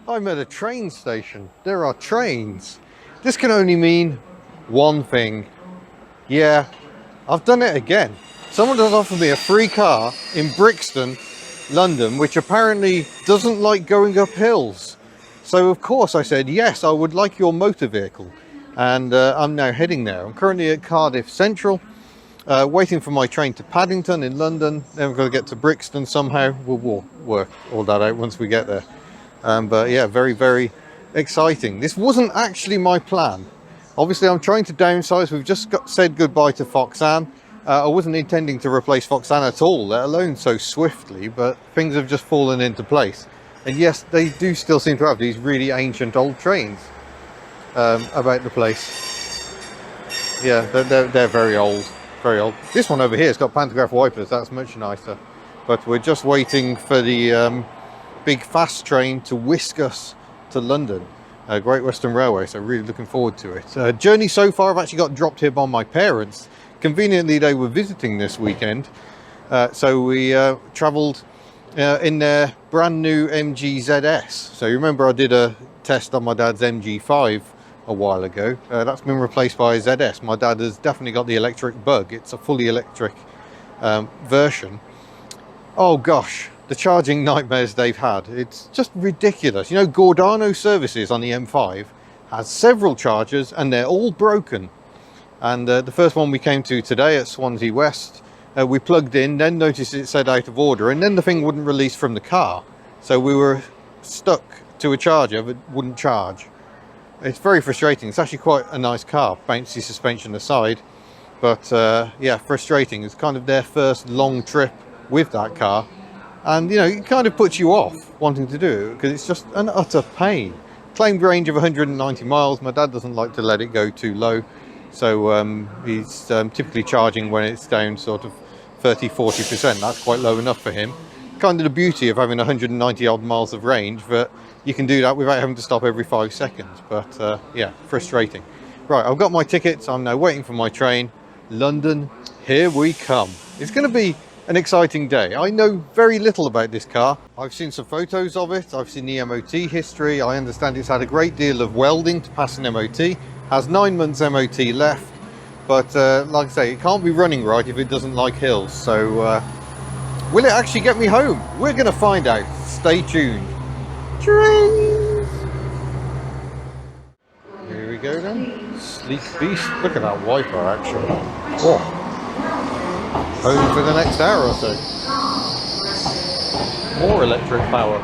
I'm at a train station. There are trains. This can only mean one thing. Yeah, I've done it again. Someone has offered me a free car in Brixton, London, which apparently doesn't like going up hills. So of course I said, yes, I would like your motor vehicle. And I'm now heading there. I'm currently at Cardiff Central, waiting for my train to Paddington in London. Then we're going to get to Brixton somehow. We'll work all that out once we get there. But yeah, very, very exciting. This wasn't actually my plan. Obviously, I'm trying to downsize. We've just said goodbye to Foxanne. I wasn't intending to replace Foxanne at all, let alone so swiftly, but things have just fallen into place. And yes, they do still seem to have these really ancient old trains about the place. Yeah, they're very old, very old. This one over here has got pantograph wipers. That's much nicer. But we're just waiting for the big fast train to whisk us to London. Great Western Railway, so really looking forward to it. Journey so far, I've actually got dropped here by my parents. Conveniently, they were visiting this weekend, so we travelled in their brand new MG ZS. So you remember I did a test on my dad's MG5 a while ago. That's been replaced by a ZS. My dad has definitely got the electric bug. It's a fully electric version. Oh gosh, the charging nightmares they've had. It's just ridiculous. You know, Gordano Services on the M5 has several chargers and they're all broken. And the first one we came to today at Swansea West, we plugged in, then noticed it said out of order, and then the thing wouldn't release from the car. So we were stuck to a charger that wouldn't charge. It's very frustrating. It's actually quite a nice car, bouncy suspension aside. But yeah, frustrating. It's kind of their first long trip with that car. And you know, it kind of puts you off wanting to do it because it's just an utter pain. Claimed range of 190 miles. My dad doesn't like to let it go too low. So he's typically charging when it's down sort of 30-40%. That's quite low enough for him. Kind of the beauty of having 190 odd miles of range, but you can do that without having to stop every 5 seconds. But yeah, frustrating. Right, I've got my tickets. I'm now waiting for my train. London, here we come. It's going to be an exciting day. I know very little about this car. I've seen some photos of it. I've seen the MOT history. I understand it's had a great deal of welding to pass an MOT. Has 9 months MOT left, but like I say, it can't be running right if it doesn't like hills. So will it actually get me home? We're going to find out. Stay tuned. Trains! Here we go then. Sleek beast. Look at that wiper action. Oh. Home for the next hour or so. More electric power.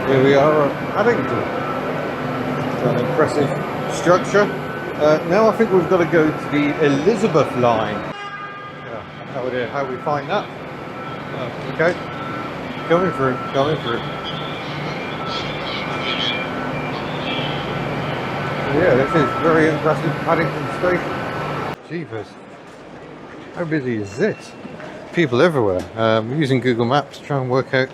Here we are at Paddington. It's an impressive structure. Now I think we've got to go to the Elizabeth line. Yeah, no idea how we find that. Okay, going through, going through. Yeah, this is very impressive Paddington Station. Jeepers, how busy is this? People everywhere. I'm using Google Maps to try and work out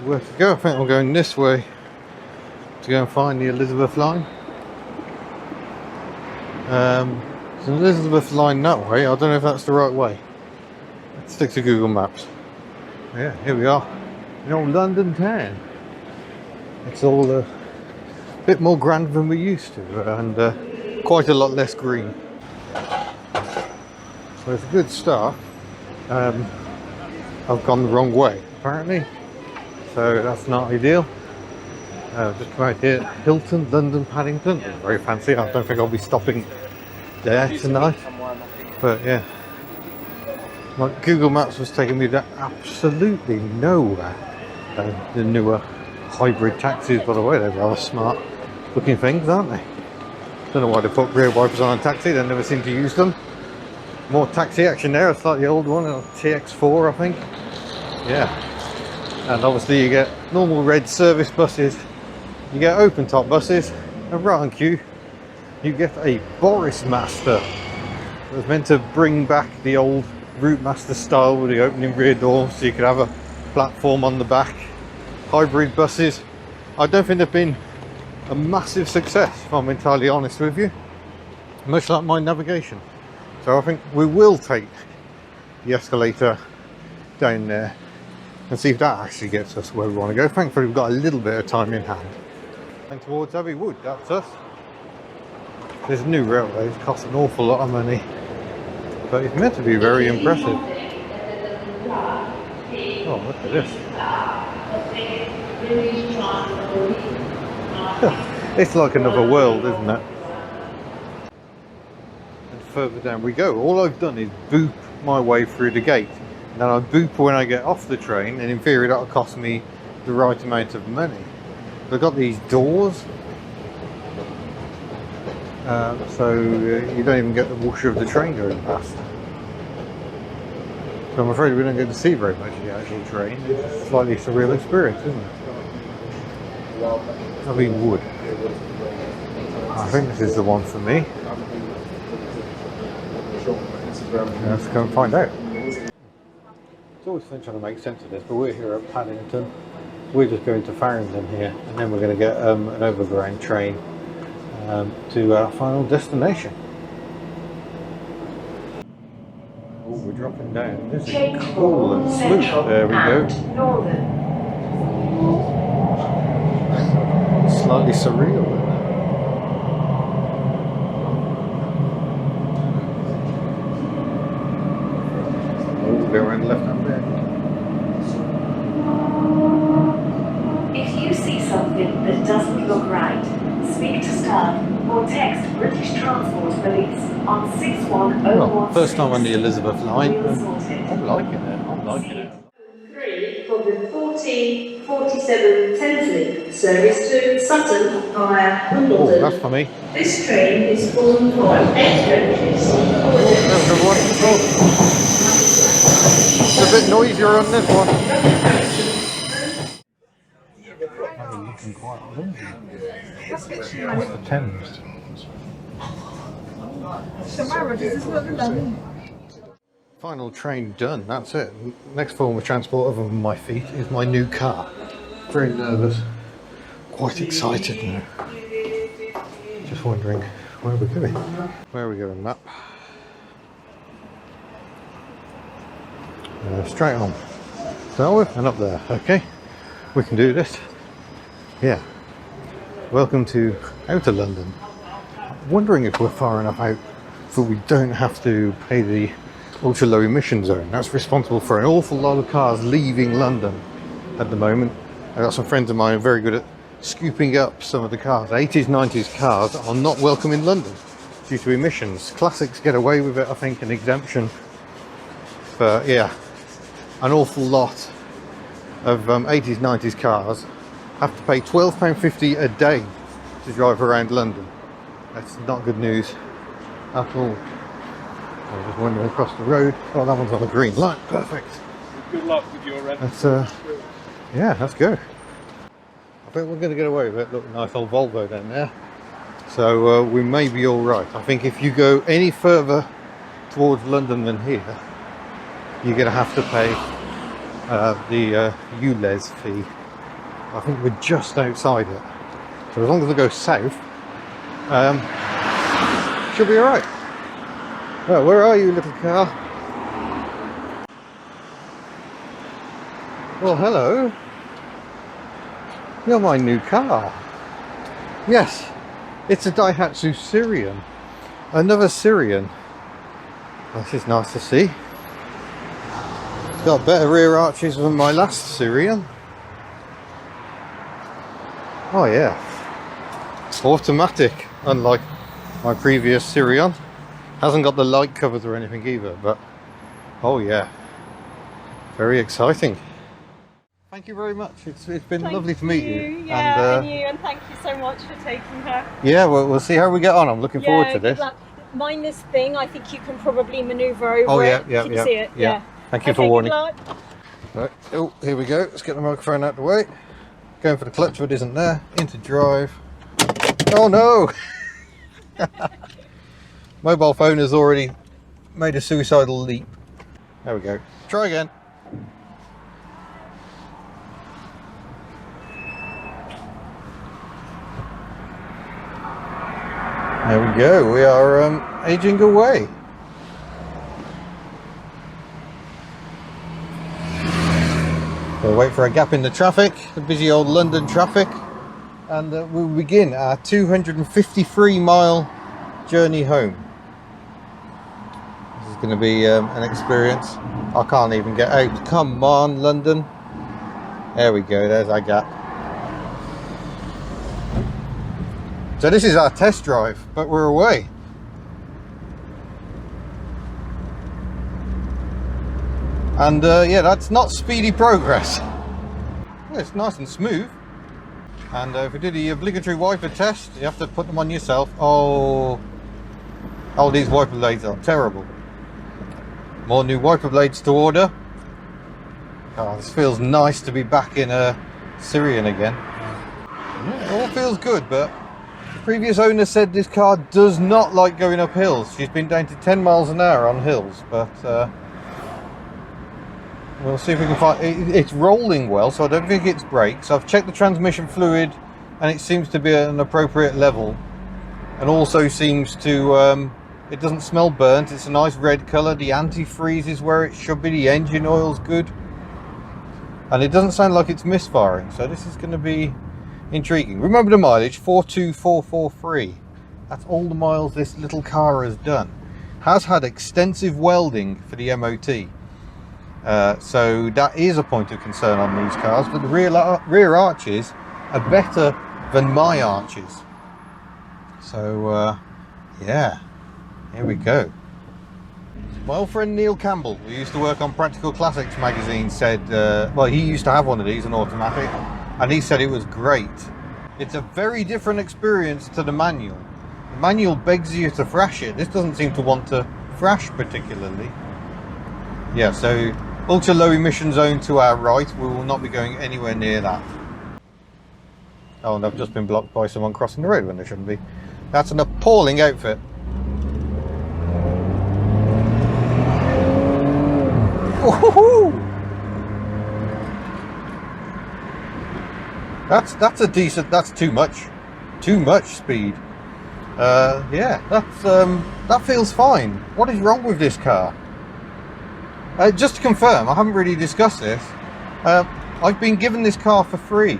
where to go. I think I'm going this way to go and find the Elizabeth line. So Elizabeth line that way. I don't know if that's the right way. Let's stick to Google Maps. Yeah, here we are in old London town. It's all a bit more grand than we used to, and quite a lot less green. So it's a good start. I've gone the wrong way apparently, so that's not ideal. Just come out here, Hilton, London, Paddington. Very fancy. I don't think I'll be stopping there tonight, but yeah. Like Google Maps was taking me to absolutely nowhere. The newer hybrid taxis, by the way, they're rather smart looking things, aren't they? Don't know why they put rear wipers on a taxi, they never seem to use them. More taxi action there, it's like the old one, a TX4 I think. Yeah. And obviously you get normal red service buses, you get open top buses, and right on cue you get a Boris Master. It was meant to bring back the old Route Master style with the opening rear door so you could have a platform on the back. Hybrid buses, I don't think they've been a massive success, if I'm entirely honest with you, much like my navigation. So I think we will take the escalator down there and see if that actually gets us where we want to go. Thankfully we've got a little bit of time in hand. And towards Abbey Wood, that's us. This new railway costs an awful lot of money, but it's meant to be very impressive. Oh, look at this. It's like another world, isn't it? And further down we go. All I've done is boop my way through the gate. And then I boop when I get off the train, and in theory that'll cost me the right amount of money. They've got these doors, so you don't even get the whoosh of the train going past. So I'm afraid we don't get to see very much of the actual train. It's a slightly surreal experience, isn't it? Abbey Wood. I think this is the one for me. Let's go and find out. It's always fun trying to make sense of this, but we're here at Paddington. We're just going to Farringdon here, and then we're going to get an overground train to our final destination. Oh, we're dropping down. This is cool and smooth. There we go. Slightly surreal. Oh, go around left hand there. If you see something that doesn't look right, speak to staff or text British Transport Police on 61016. Well, first time on the Elizabeth line. I'm liking it. I'm liking it. 3 for the 1447 Thameslink service to Sutton via Hubnut. Oh, that's for me. This train is formed from 8 coaches. There's everyone. Oh. It's a bit noisier on this one. Looking quite What's the Thames? Final train done, that's it. Next form of transport other than my feet is my new car. Very nervous, quite excited now. Just wondering where we're going. Where are we going, map? Straight on. Start with and up there, okay? We can do this. Yeah. Welcome to Outer London. I'm wondering if we're far enough out so we don't have to pay the Ultra Low Emission Zone. That's responsible for an awful lot of cars leaving London at the moment. I've got some friends of mine who are very good at scooping up some of the cars. 80s, 90s cars are not welcome in London due to emissions. Classics get away with it, I think, an exemption. But yeah, an awful lot of 80s, 90s cars have to pay £12.50 a day to drive around London. That's not good news at all. I'm just wandering across the road. Oh, that one's on the green light. Perfect. Good luck with your rent. Let's, yeah, let's go. I think we're going to get away with it. Look, nice old Volvo down there. So we may be all right. I think if you go any further towards London than here, you're going to have to pay the ULEZ fee. I think we're just outside it. So as long as I go south, Should be alright. Well, where are you, little car? Well, hello. You're my new car. Yes, it's a Daihatsu Syrian. Another Syrian. This is nice to see. It's got better rear arches than my last Syrian. Oh yeah. Automatic, unlike my previous Syrian. Hasn't got the light covers or anything either, but oh yeah. Very exciting. Thank you very much. It's been lovely to meet you. Yeah, and you, and thank you so much for taking her. Yeah, we'll see how we get on. I'm looking forward to this. Good luck. Mind this thing, I think you can probably manoeuvre over Oh yeah, it. yeah, Can yeah. you see it? Yeah. Thank you Okay, for warning. good luck. Right. Oh, here we go. Let's get the microphone out of the way. Going for the clutch, but it isn't there. Into drive. Oh no! Mobile phone has already made a suicidal leap. There we go. Try again. There we go. We are aging away. We'll wait for a gap in the traffic, the busy old London traffic, and we'll begin our 253-mile journey home. This is going to be an experience. I can't even get out. Come on, London. There we go. There's our gap. So this is our test drive, but we're away. And yeah, that's not speedy progress. Well, it's nice and smooth. And if we do the obligatory wiper test, you have to put them on yourself. Oh, these wiper blades are terrible. More new wiper blades to order. Oh, this feels nice to be back in a Syrian again. Yeah, it all feels good, but the previous owner said this car does not like going up hills. She's been down to 10 miles an hour on hills, but we'll see if we can find it's rolling well, so I don't think it's brakes. I've checked the transmission fluid and it seems to be at an appropriate level, and also seems to it doesn't smell burnt. It's a nice red color. The antifreeze is where it should be. The engine oil's good, and it doesn't sound like it's misfiring, so this is going to be intriguing. Remember the mileage, 42443. That's all the miles this little car has done. Has had extensive welding for the MOT. So that is a point of concern on these cars, but the rear arches are better than my arches. So yeah, here we go. My old friend Neil Campbell, who used to work on Practical Classics magazine, said, well, he used to have one of these, an automatic, and he said it was great. It's a very different experience to the manual. The manual begs you to thrash it. This doesn't seem to want to thrash particularly. Yeah, so ultra low emission zone to our right. We will not be going anywhere near that. Oh, and I've just been blocked by someone crossing the road when they shouldn't be. That's an appalling outfit. Woohoo! That's a decent. That's too much speed. Yeah, that feels fine. What is wrong with this car? Just to confirm, I haven't really discussed this. I've been given this car for free.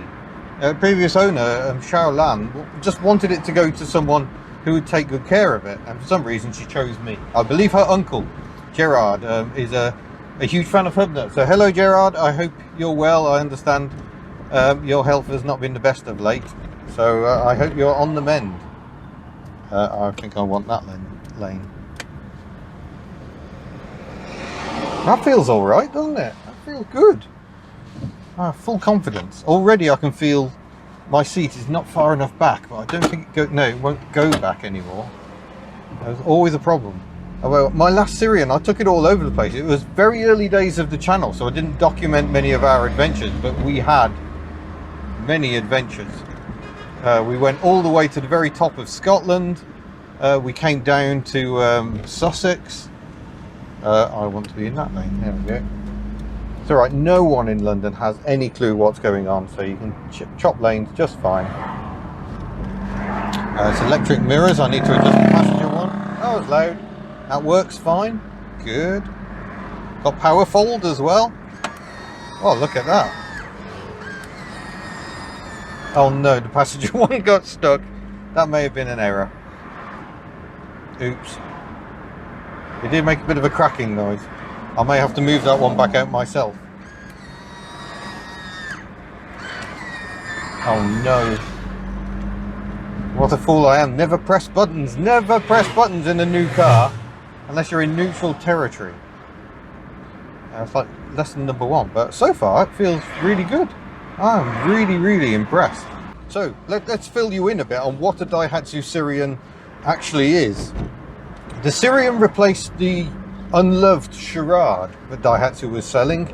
Previous owner, Xiao Lan, just wanted it to go to someone who would take good care of it, and for some reason she chose me. I believe her uncle, Gerard, is a huge fan of Hubnut. So hello Gerard, I hope you're well. I understand your health has not been the best of late, so I hope you're on the mend. I think I want that lane. That feels all right, doesn't it? That feels good. Full confidence. Already I can feel my seat is not far enough back, but I don't think it won't go back anymore. There's always a problem. Well, my last Syrian, I took it all over the place. It was very early days of the channel, so I didn't document many of our adventures, but we had many adventures. We went all the way to the very top of Scotland. We came down to Sussex. I want to be in that lane. There we go. It's alright, no one in London has any clue what's going on, so you can chop lanes just fine. It's electric mirrors. I need to adjust the passenger one. That was loud. That works fine. Good. Got power fold as well. Oh, look at that. Oh no, the passenger one got stuck. That may have been an error. Oops. It did make a bit of a cracking noise. I may have to move that one back out myself. Oh no. What a fool I am. Never press buttons. Never press buttons in a new car unless you're in neutral territory. It's like lesson number one, but so far it feels really good. I'm really impressed. So let's fill you in a bit on what a Daihatsu Sirion actually is. The Sirion replaced the unloved Charade that Daihatsu was selling.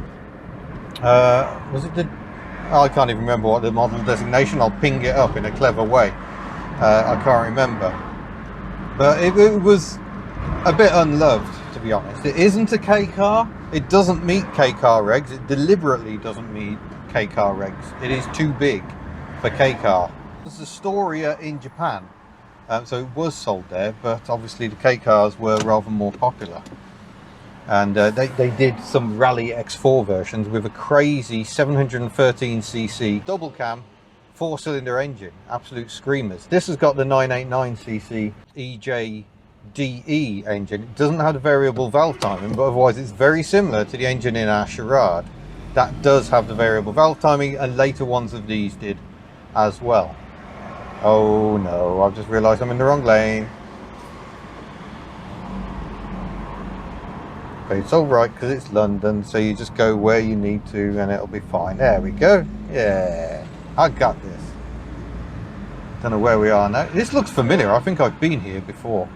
Was it the... Oh, I can't even remember what the model designation. I'll ping it up in a clever way. I can't remember. But it was a bit unloved, to be honest. It isn't a K car. It doesn't meet K car regs. It deliberately doesn't meet K car regs. It is too big for K car. There's a Storia in Japan. So it was sold there, but obviously the K cars were rather more popular. And they did some Rally X4 versions with a crazy 713cc double cam 4-cylinder engine, absolute screamers. This has got the 989cc EJDE engine. It doesn't have the variable valve timing, but otherwise it's very similar to the engine in our Charade. That does have the variable valve timing, and later ones of these did as well. Oh no, I've just realised I'm in the wrong lane. But it's alright because it's London, so you just go where you need to and it'll be fine. There we go. Yeah, I got this. Don't know where we are now. This looks familiar. I think I've been here before.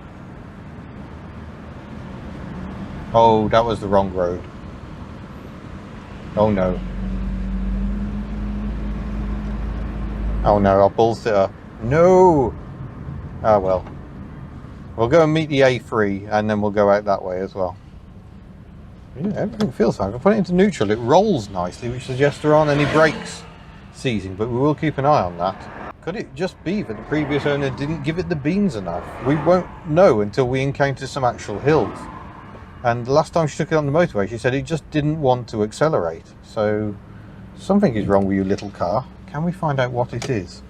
Oh, that was the wrong road. Oh no. Oh no, I balls it up. No! Ah well. We'll go and meet the A3 and then we'll go out that way as well. Yeah, everything feels fine. If I put it into neutral, it rolls nicely, which suggests there aren't any brakes seizing, but we will keep an eye on that. Could it just be that the previous owner didn't give it the beans enough? We won't know until we encounter some actual hills. And the last time she took it on the motorway, she said it just didn't want to accelerate. So something is wrong with your little car. Can we find out what it is?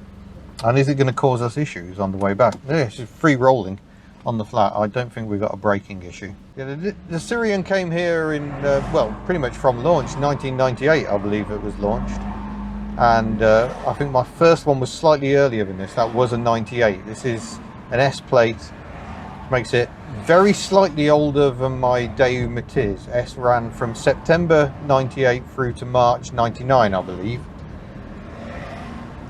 And is it going to cause us issues on the way back? Yeah, she's free rolling on the flat. I don't think we've got a braking issue. Yeah, the Sirion came here in, well, pretty much from launch, 1998 I believe it was launched. And I think my first one was slightly earlier than this. That was a 98. This is an S plate, which makes it very slightly older than my Daewoo Matiz. S ran from September 98 through to March 99 I believe.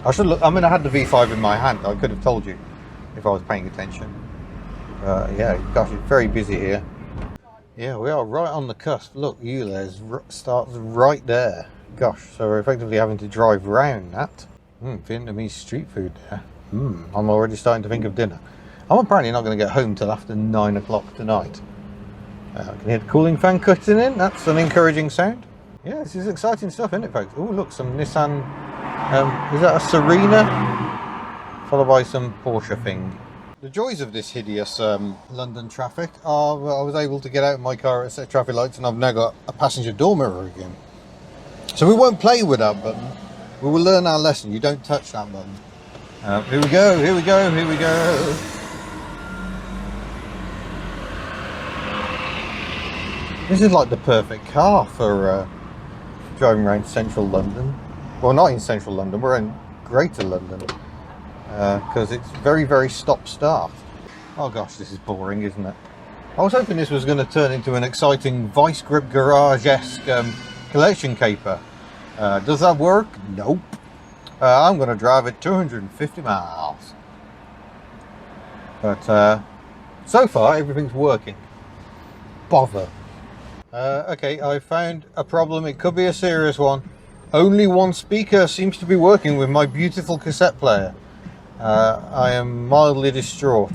I should look. I mean, I had the V5 in my hand. I could have told you if I was paying attention. Yeah, gosh, it's very busy here. Yeah, we are right on the cusp. Look, Ulez starts right there. Gosh, so we're effectively having to drive round that. Vietnamese street food there. I'm already starting to think of dinner. I'm apparently not going to get home till after 9 o'clock tonight. I can hear the cooling fan cutting in. That's an encouraging sound. Yeah, this is exciting stuff, isn't it, folks? Oh, look, some Nissan. Is that a Serena? Followed by some Porsche thing. The joys of this hideous London traffic are I was able to get out of my car at set traffic lights and I've now got a passenger door mirror again. So we won't play with that button. We will learn our lesson. You don't touch that button. Here we go, here we go, here we go. This is like the perfect car for driving around central London. Well, not in central London, we're in greater London. Because it's very stop-start. Oh gosh, this is boring, isn't it? I was hoping this was going to turn into an exciting Vice Grip Garage-esque collection caper. Does that work? Nope. I'm going to drive it 250 miles. But so far, everything's working. Bother. Okay, I found a problem. It could be a serious one. Only one speaker seems to be working with my beautiful cassette player. I am mildly distraught,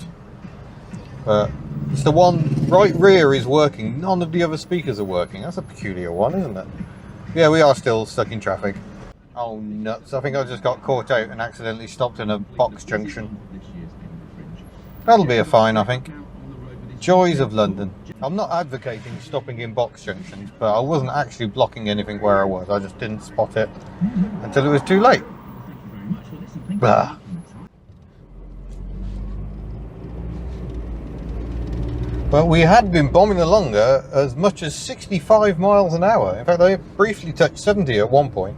but it's the one right rear is working. None of the other speakers are working. That's a peculiar one, isn't it? Yeah, we are still stuck in traffic. Oh nuts, I think I just got caught out and accidentally stopped in a box junction. That'll be a fine, I think. joys of London. I'm not advocating stopping in box junctions, but I wasn't actually blocking anything where I was. I just didn't spot it until it was too late. Blah. But we had been bombing along as much as 65 miles an hour. In fact, I briefly touched 70 at one point.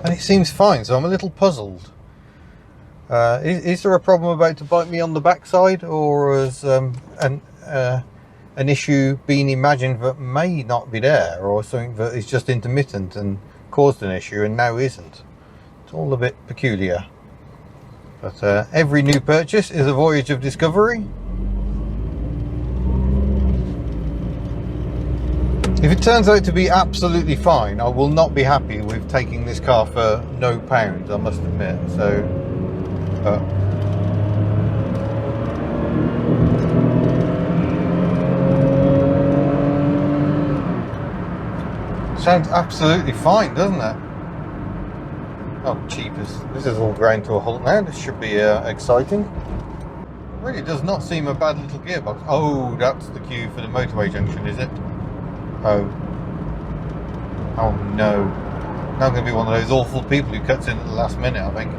And it seems fine, so I'm a little puzzled. Is there a problem about to bite me on the backside, or has an issue been imagined that may not be there, or something that is just intermittent and caused an issue and now isn't? It's all a bit peculiar. But every new purchase is a voyage of discovery. If it turns out to be absolutely fine, I will not be happy with taking this car for no pounds, I must admit. So, sounds absolutely fine, doesn't it? Oh, cheapers. This is all ground to a halt now. This should be exciting. It really does not seem a bad little gearbox. Oh, that's the cue for the motorway junction, is it? Oh no. Now I'm going to be one of those awful people who cuts in at the last minute, I think.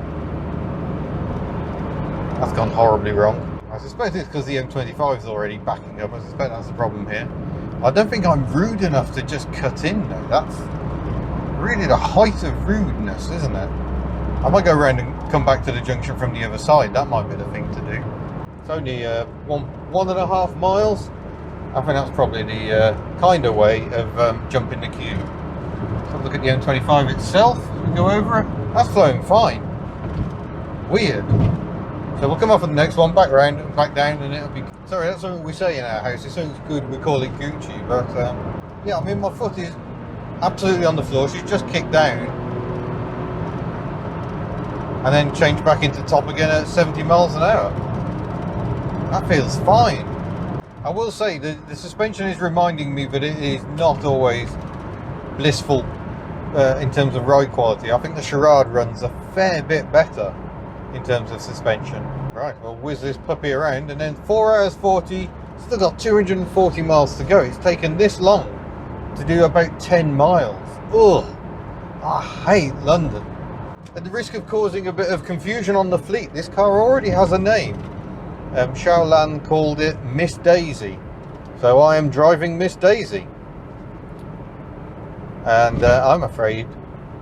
That's gone horribly wrong. I suspect it's because the M25 is already backing up. I suspect that's the problem here. I don't think I'm rude enough to just cut in though. That's really the height of rudeness, isn't it? I might go around and come back to the junction from the other side. That might be the thing to do. It's only 1.5 miles. I think that's probably the kinder way of jumping the queue. Let's have a look at the M25 itself. We go over it. That's flowing fine. Weird. So we'll come off at the next one, back round and back down, and it'll be... Sorry, that's something we say in our house. It sounds good, we call it Gucci, but yeah, I mean, my foot is absolutely on the floor. She's just kicked down and then changed back into top again at 70 miles an hour. That feels fine. I will say that the suspension is reminding me that it is not always blissful in terms of ride quality. I think the Charade runs a fair bit better in terms of suspension. Right, we'll whiz this puppy around, and then 4 hours 40, still got 240 miles to go. It's taken this long to do about 10 miles. Ugh, I hate London. At the risk of causing a bit of confusion on the fleet, this car already has a name. Xiaolan called it Miss Daisy, so I am driving Miss Daisy, and I'm afraid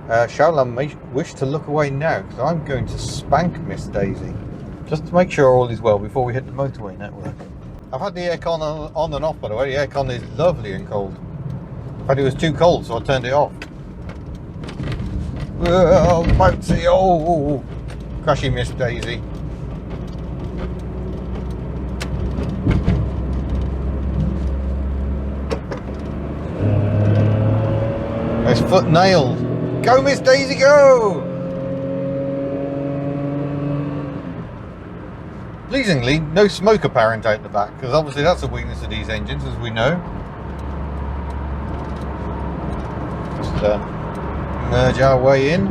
Xiaolan may wish to look away now, because I'm going to spank Miss Daisy just to make sure all is well before we hit the motorway network. I've had the aircon on and off, by the way. The aircon is lovely and cold. In fact, it was too cold, so I turned it off. Oh, bouncy! Oh, crashy Miss Daisy. His foot nailed. Go, Miss Daisy, go! Pleasingly, no smoke apparent out the back, because obviously that's a weakness of these engines, as we know. Just merge our way in.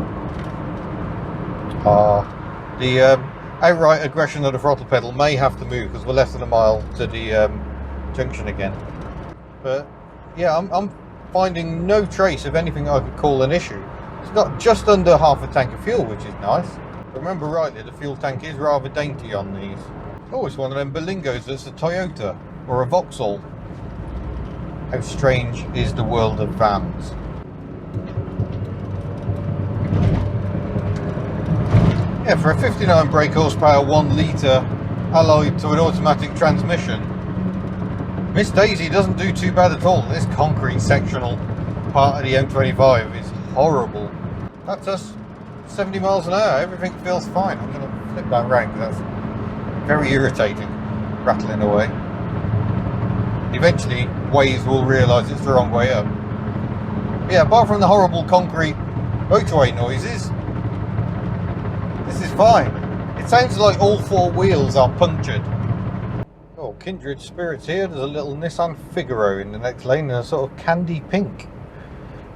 The outright aggression of the throttle pedal may have to move, because we're less than a mile to the junction again. But yeah, I'm finding no trace of anything I could call an issue. It's got just under half a tank of fuel, which is nice. If I remember rightly, the fuel tank is rather dainty on these. Oh, it's one of them Berlingos that's a Toyota or a Vauxhall. How strange is the world of vans. Yeah, for a 59 brake horsepower 1 litre alloyed to an automatic transmission, Miss Daisy doesn't do too bad at all. This concrete sectional part of the M25 is horrible. That's us, 70 miles an hour. Everything feels fine. I'm going to flip that round because that's very irritating, rattling away. Eventually, Waze will realise it's the wrong way up. Yeah, apart from the horrible concrete motorway noises, this is fine. It sounds like all 4 wheels are punctured. Oh, kindred spirits here. There's a little Nissan Figaro in the next lane, and a sort of candy pink.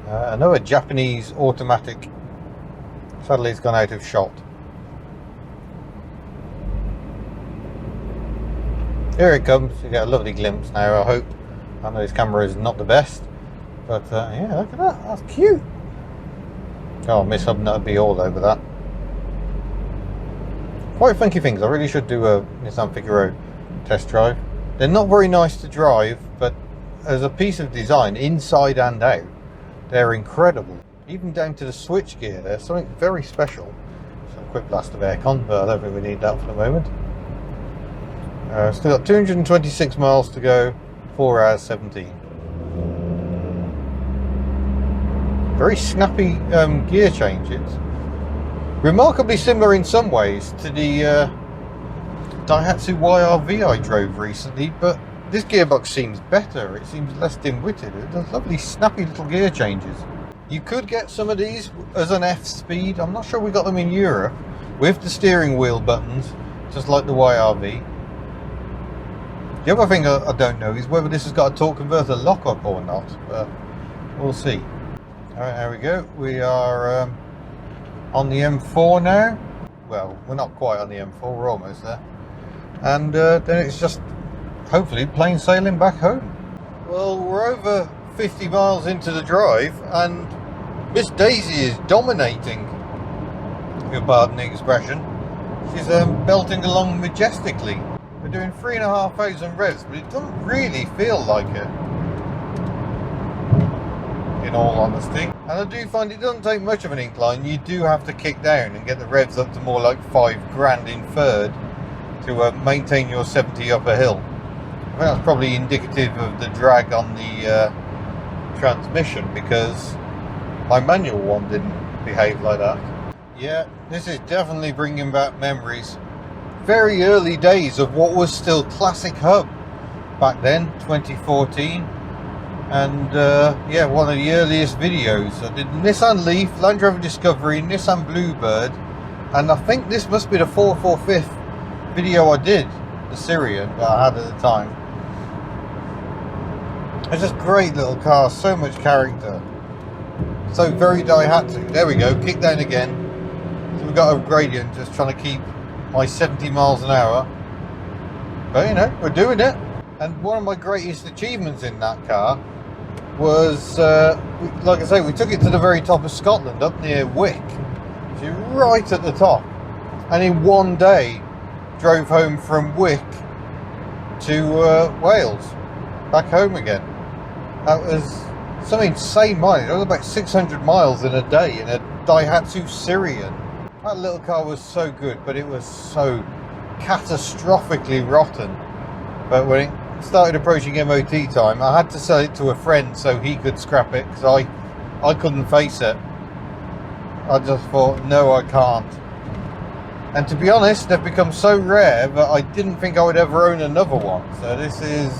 Another Japanese automatic. Sadly, it's gone out of shot. Here it comes. You get a lovely glimpse now, I hope. I know this camera is not the best, but yeah, look at that. That's cute. Oh, Miss Hubnut would be all over that. Quite funky things. I really should do a Nissan Figaro test drive. They're not very nice to drive, but as a piece of design, inside and out, they're incredible. Even down to the switch gear, there's something very special. So a quick blast of aircon, but I don't think we need that for the moment. Still got 226 miles to go, 4 hours 17. Very snappy gear changes. Remarkably similar in some ways to the Daihatsu YRV I drove recently, but this gearbox seems better. It seems less dim-witted. It does lovely snappy little gear changes. You could get some of these as an F speed. I'm not sure we got them in Europe with the steering wheel buttons, just like the YRV. The other thing I don't know is whether this has got a torque converter lockup or not, but we'll see. Alright, there we go. We are on the M4 now. Well, we're not quite on the M4, we're almost there. And then it's just hopefully plain sailing back home. Well, we're over 50 miles into the drive and Miss Daisy is dominating, if you'll pardon the expression. She's belting along majestically. We're doing 3,500 revs, but it doesn't really feel like it, in all honesty. And I do find it doesn't take much of an incline. You do have to kick down and get the revs up to more like 5 grand in third to maintain your 70 up a hill. I think that's probably indicative of the drag on the transmission, because my manual one didn't behave like that. Yeah, this is definitely bringing back memories. Very early days of what was still classic hub back then, 2014. And yeah, one of the earliest videos. I did Nissan Leaf, Land Rover Discovery, Nissan Bluebird, and I think this must be the 4th or 5th video I did, the Syrian that I had at the time. It's just great little car, so much character. So very Daihatsu. There we go, kick down again. So we've got a gradient, just trying to keep my 70 miles an hour. But you know, we're doing it. And one of my greatest achievements in that car was, like I say, we took it to the very top of Scotland, up near Wick. So right at the top. And in one day, drove home from Wick to Wales, back home again. That was some insane mileage. That was about 600 miles in a day in a Daihatsu Syrian. That little car was so good, but it was so catastrophically rotten. But when it started approaching MOT time, I had to sell it to a friend so he could scrap it, because I couldn't face it. I just thought, no, I can't. And to be honest, they've become so rare that I didn't think I would ever own another one. So this is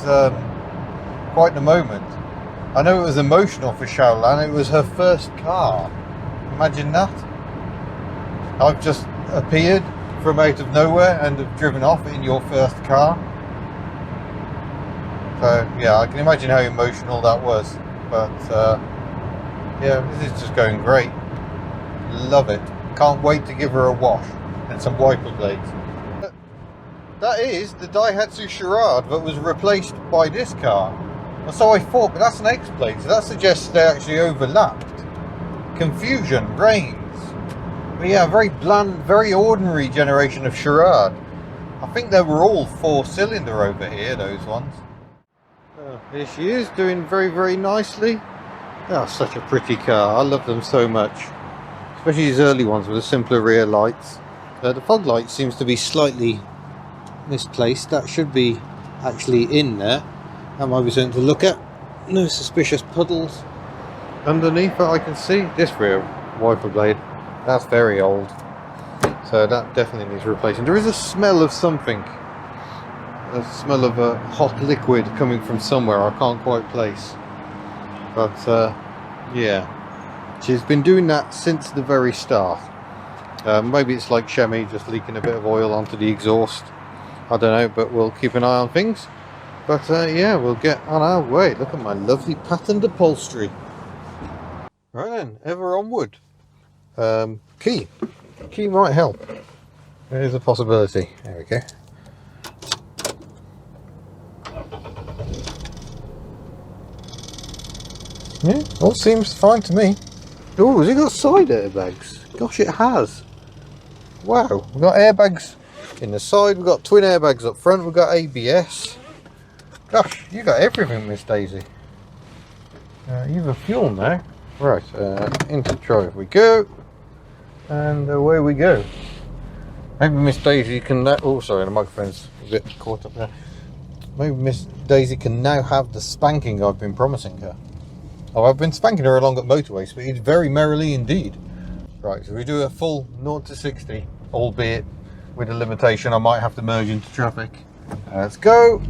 quite the moment. I know it was emotional for Xiaolan. It was her first car. Imagine that. I've just appeared from out of nowhere and have driven off in your first car. So yeah, I can imagine how emotional that was. But yeah, this is just going great. Love it. Can't wait to give her a wash and some wiper blades. That is the Daihatsu Charade that was replaced by this car. And so I thought, but that's an X-plate, so that suggests they actually overlapped. Confusion reigns. But yeah, very bland, very ordinary generation of Charade. I think they were all 4-cylinder over here, those ones. Here she is, doing very, very nicely. Oh, such a pretty car. I love them so much. Especially these early ones with the simpler rear lights. The fog light seems to be slightly misplaced. That should be actually in there. That might be something to look at. No suspicious puddles underneath that I can see. This rear wiper blade, that's very old. So that definitely needs replacing. There is a smell of something. A smell of a hot liquid coming from somewhere I can't quite place. But yeah. She's been doing that since the very start. Maybe it's like Chemi, just leaking a bit of oil onto the exhaust. I don't know, but we'll keep an eye on things. But yeah, we'll get on our way. Look at my lovely patterned upholstery. Right then, ever onward. Key might help. There's a possibility. There we go. Yeah, all seems fine to me. Oh, has it got side airbags? Gosh, it has. Wow, we've got airbags in the side, we've got twin airbags up front, we've got ABS. Gosh, you got everything, Miss Daisy. You've a fuel now. Right, into drive we go. And away we go. Maybe Miss Daisy can... oh, sorry, the microphone's a bit caught up there. Maybe Miss Daisy can now have the spanking I've been promising her. Oh, I've been spanking her along at motorway speed very merrily indeed. Right, so we do a full 0 to 60, albeit with a limitation I might have to merge into traffic. Let's go.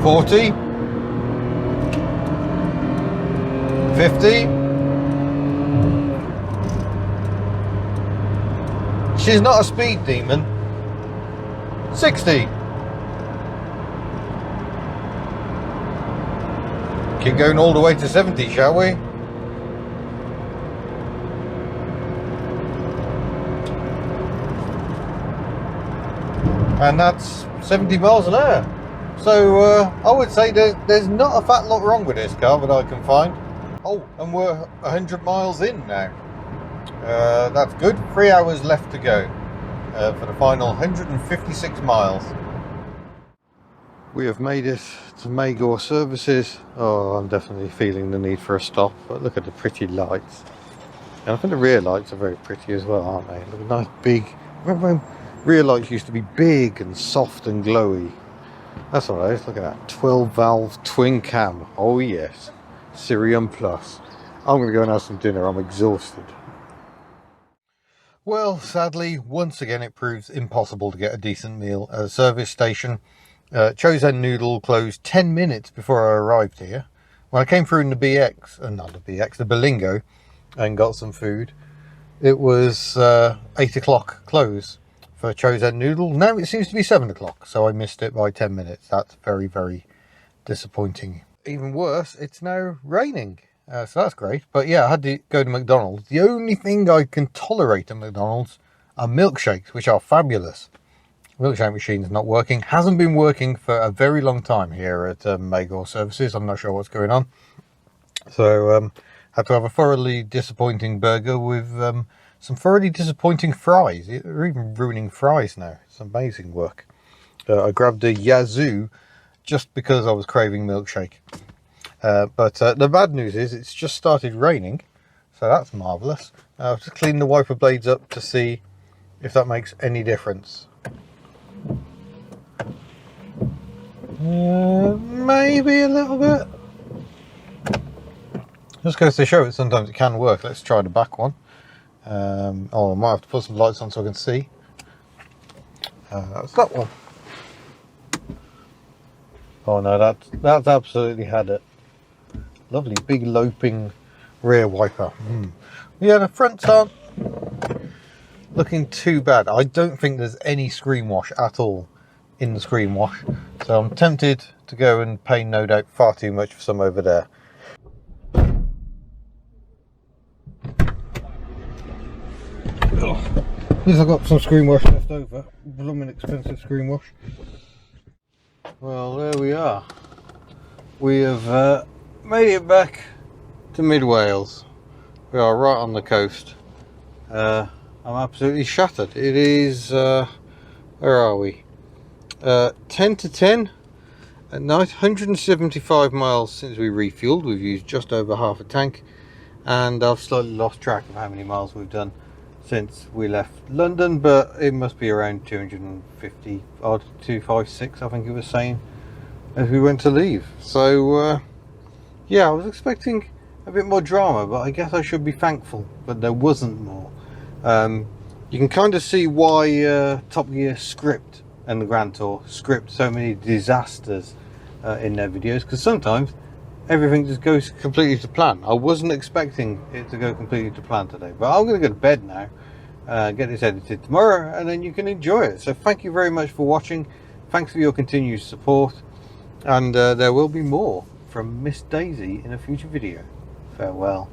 $40, $50. She's not a speed demon. 60. Keep going all the way to 70, shall we? And that's 70 miles an hour. So I would say there's not a fat lot wrong with this car that I can find. Oh, and we're 100 miles in now. That's good. 3 hours left to go for the final 156 miles. We have made it to Magor services. Oh, I'm definitely feeling the need for a stop. But look at the pretty lights. And I think the rear lights are very pretty as well, aren't they? Look, nice big. Remember when rear lights used to be big and soft and glowy? That's all right. Look at that 12 valve twin cam. Oh yes, Sirium Plus. I'm gonna go and have some dinner. I'm exhausted. Well, sadly, once again it proves impossible to get a decent meal at a service station. Chosen Noodle closed 10 minutes before I arrived here. When I came through in the BX, not the BX, the Berlingo, and got some food, it was 8 o'clock close for Chosen Noodle. Now it seems to be 7 o'clock, so I missed it by 10 minutes. That's very, very disappointing. Even worse, it's now raining. So that's great. But yeah, I had to go to McDonald's. The only thing I can tolerate at McDonald's are milkshakes, which are fabulous. Milkshake machine's not working. Hasn't been working for a very long time here at Magor Services. I'm not sure what's going on. So had to have a thoroughly disappointing burger with some thoroughly disappointing fries. They're even ruining fries now. It's amazing work. I grabbed a Yazoo just because I was craving milkshake. But the bad news is it's just started raining, so that's marvellous. I'll just clean the wiper blades up to see if that makes any difference. Maybe a little bit. Just goes to show it sometimes it can work. Let's try the back one. Oh, I might have to put some lights on so I can see. That's that one. Oh no, that's absolutely had it. Lovely big loping rear wiper. Yeah, the fronts aren't looking too bad. I don't think there's any screen wash at all in the screen wash, so I'm tempted to go and pay no doubt far too much for some over there. At least I've got some screen wash left over. Blooming expensive screen wash. Well, there we are. We have made it back to mid Wales. We are right on the coast. I'm absolutely shattered. It is where are we? 10 to 10 at night. 175 miles since we refueled. We've used just over half a tank, and I've slightly lost track of how many miles we've done since we left London, but it must be around 250 odd, 256 I think it was saying as we went to leave. So yeah, I was expecting a bit more drama, but I guess I should be thankful but there wasn't more. You can kind of see why Top Gear script and the Grand Tour script so many disasters in their videos, because sometimes everything just goes completely to plan. I wasn't expecting it to go completely to plan today, but I'm going to go to bed now, get this edited tomorrow, and then you can enjoy it. So thank you very much for watching. Thanks for your continued support, and there will be more from Miss Daisy in a future video. Farewell.